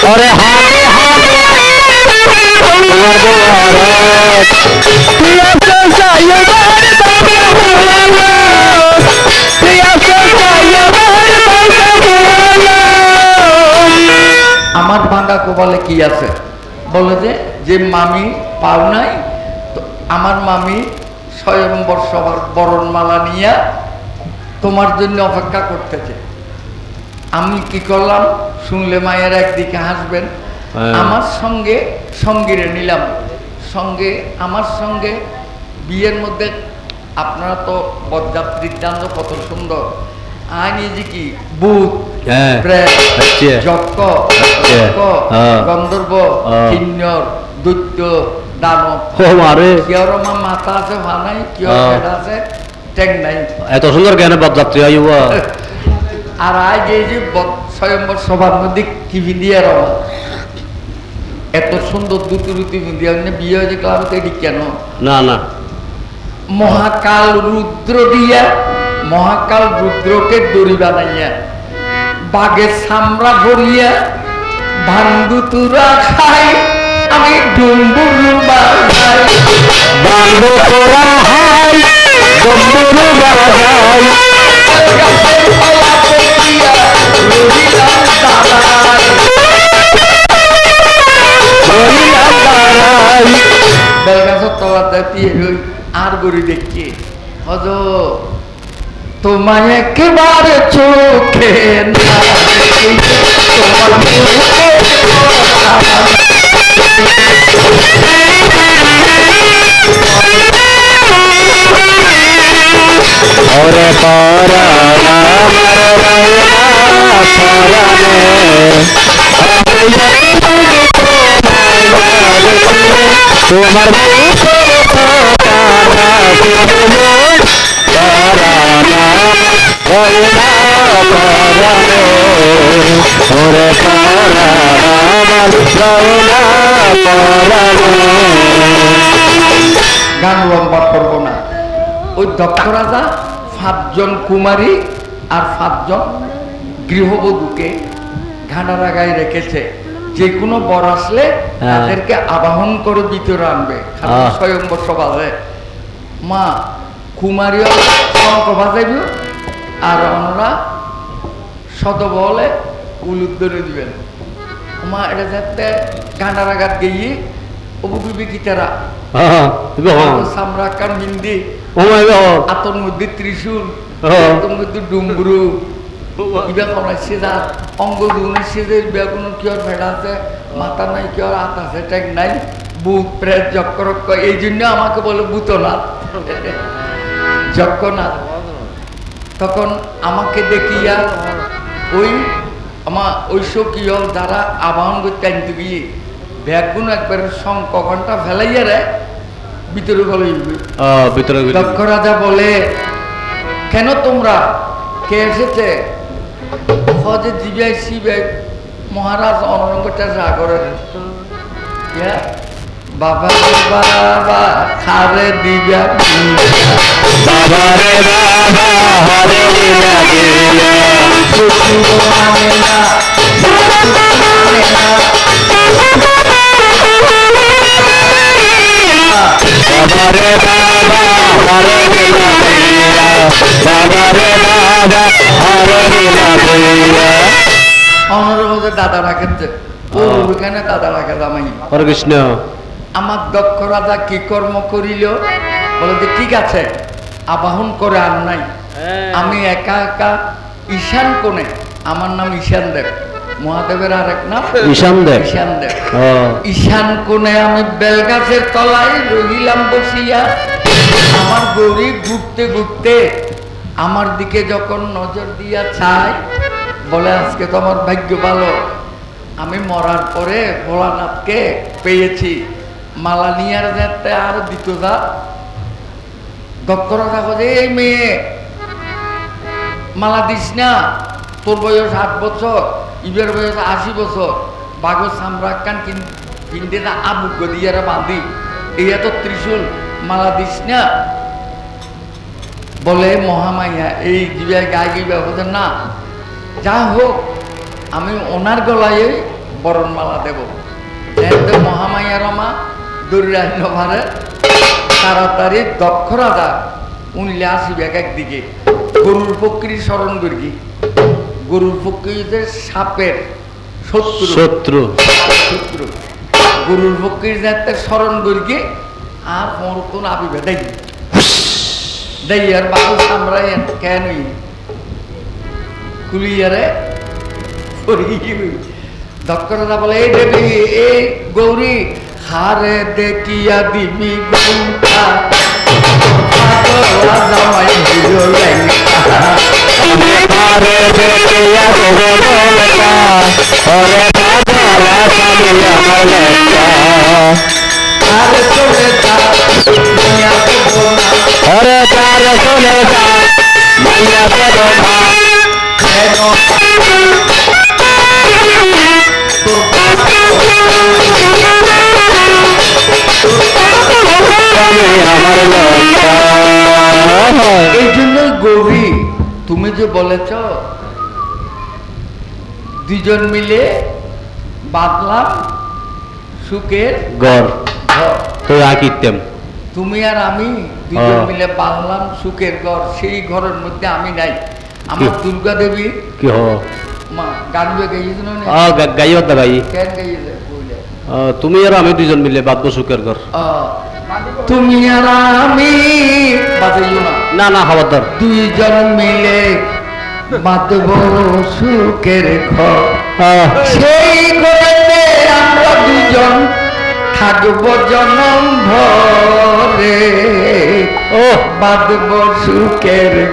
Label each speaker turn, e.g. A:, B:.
A: ওরে হাতে হাতে
B: আমার ভাঙা কপালে কি আছে বলে যে মামি পাও নাই তো আমার মামি স্বয়ম্বর সবার বরণমালা নিয়ে তোমার জন্য অপেক্ষা করতেছে। আমি কি করলাম শুনলে মায়ের একদিকে হাসবেন, আমার সঙ্গে সঙ্গীরে নিলাম, সঙ্গে আমার সঙ্গে বিয়ের মধ্যে আপনারা তো বরযাত্রীর জান কত সুন্দর আইনি কি বুধ যক্ষ গন্ধর্ব কিন্নর দৈত্য দানব কেউ মাথা আছে ভানাই কেউ আছে ট্যাং নাই,
A: এত সুন্দর জ্ঞানে বরযাত্রী আইব।
B: আর আজ এই যে স্বয়ম্বর সভার মধ্যে কি ভিন্দিয়া রমা এত সুন্দর দুটি রুটি ভিন্দিয়া বিয়ে হয়েছে ক্লাবতে এটি কেন
A: না না
B: মহাকাল রুদ্র দিয়া মহাকাল রুদ্রকে দড়ি বানাইয়া বাঘের সামরা ভরিয়া ভাঙ্গু তুরা খাই আমি ডুম্বুরু বাজাই
A: বাঙ্গু তোরা হাই ডুম্বুরু বাজাই
B: বেলগাছের তলাতে আর গড়ি দেখছি হজ তোমায় একেবারে চোখে
A: ওরে পরা তোমার
B: গান লম্বা করবো না। ওই দক্ষ রাজা 5 জন কুমারী আর 5 জন গৃহবধূকে ঘানারাগায় রেখেছে, যে কোনো বর আসলে তাদেরকে আবাহন করে ভিতরে আনবে স্বয়ম্বর সভায়। মা কুমারীও শঙ্খ বাজাইব আর আমরা শতবলে উলুদ্ধরে দিবেন। মা এটা যাতে ঘানারাগাত গিয়ে অবুবিবি গীতারা সামরাকার হিন্দি আতর মধ্যে ত্রিশূল আতর মধ্যে ডুমরু ইবা করাই সেজার অঙ্গ দুগুণে সেজের বিয়া কোনো কিয়র ভেড়া আছে মাথা নাই কিয়র হাত আছে ট্যাগ নাই বুধ প্রেত যক্ষরক্ষ, এই জন্য আমাকে বলে ভূতনাথ যক্ষনাথ। তখন আমাকে দেখিয়া ওই আমার ওই সকিয়ল যারা আবাহন করতে আনতে গিয়ে ব্যাগগুলো একবার শঙ্খ ঘন্টা ফেলাইয়া রে ভিতরে গলে দক্ষ রাজা বলে কেন তোমরা কে এসেছে হজে জিবিআই শিবে মহারাজ অনরঙ্গটা সাগরের বাবা বাবা খারে দিবা
A: বাবা রে বাবা হরে দিলা দিলা বাবারে বাবা হরে দিলা দিলা বাবারে বাবা হরে দিলা দিলা।
B: অনরঙ্গের দাদা রাখেছে ওখানে দাদা রাখে জামাই
A: হরে কৃষ্ণ।
B: আমার দক্ষ রাজা কি কর্ম করিল বলে যে ঠিক আছে আবাহন করে আর নাই, আমি একা একা ঈশান কোণে, আমার নাম ঈশান দেব, মহাদেবের আরেক নাম
A: ঈশান দেব।
B: ঈশান দেব ঈশান কোণে আমি বেলগাছের তলায় রহিলাম বসিয়া। আমার গৌরী ঘুরতে ঘুরতে আমার দিকে যখন নজর দিয়া চাই বলে আজকে তো আমার ভাগ্য ভালো, আমি মরার পরে ভোলানাথকে পেয়েছি, মালা নিয়ে যেতে আর দিত যা। দক্তরা থাকো যে এই মেয়ে মালা দিস না, তোর বয়স 8 বছর, ইবের বয়স 80 বছর, বাঘর সামরাক্কান কিনতে না আবুগ্য দিয়ে বাঁধি, এই এত ত্রিশূল মালা দিস না। বলে মহামাইয়া এই জিবায় গায়ে গিয়ে বলছে না যা হোক আমি ওনার গলায় বরণমালা দেব। যেহেতু মহামাইয়া রমা দরিয়াহীন ভারে তাড়াতাড়ি দক্ষ রাজা উনলে আসিবে একদিকে গরুর পক্ষীর স্মরণ করি। গরুর পক্ষীদের সাপের শত্রু
A: শত্রু
B: শত্রু গরুর পক্ষীর যাতে স্মরণ করি আর কোন আবিবে দেই দেই আর বাবু সামরাই কেন কুলিয়ারে দক্ষ রাজা বলে এই দেবী এই গৌরী হারে দেখিয়া দিবি গুণটা জামাই হইল লেঙ্গা।
A: আরে দেখিয়া গোবরটা ওরে বাবা সামি আমার লেখা
B: আরে চলে যা দুনিয়া দেব না
A: ওরে তার চলে যা মাইয়া দেব না
B: কেন
A: সামি আমার লেখা
B: এই জন্য গৌরী তুমি যে বলেছ দুজন মিলে বাঁধলাম সুখের
A: গড়
B: ঘর।
A: তো আকিতেম
B: তুমি আর আমি দুজন
A: হ্যাঁ।
B: মিলে বাঁধলাম সুখের ঘর, সেই ঘরের মধ্যে আমি নাই। আমার দুর্গা দেবী
A: কি হ
B: মা গান গাইছিল না
A: গাইও দা ভাই
B: কেন গাইছে বলে
A: তুমি আর আমি দুজন মিলে বাঁধবো সুখের ঘর।
B: তুমি আর আমি বাজাইও না
A: না না খবরদার
B: দুইজন মিলে বাঁধব সুখের ঘর, সেই ঘরেতে আমরা দুজন থাকবো জনম ভরে
A: ও
B: বাঁধব সুখের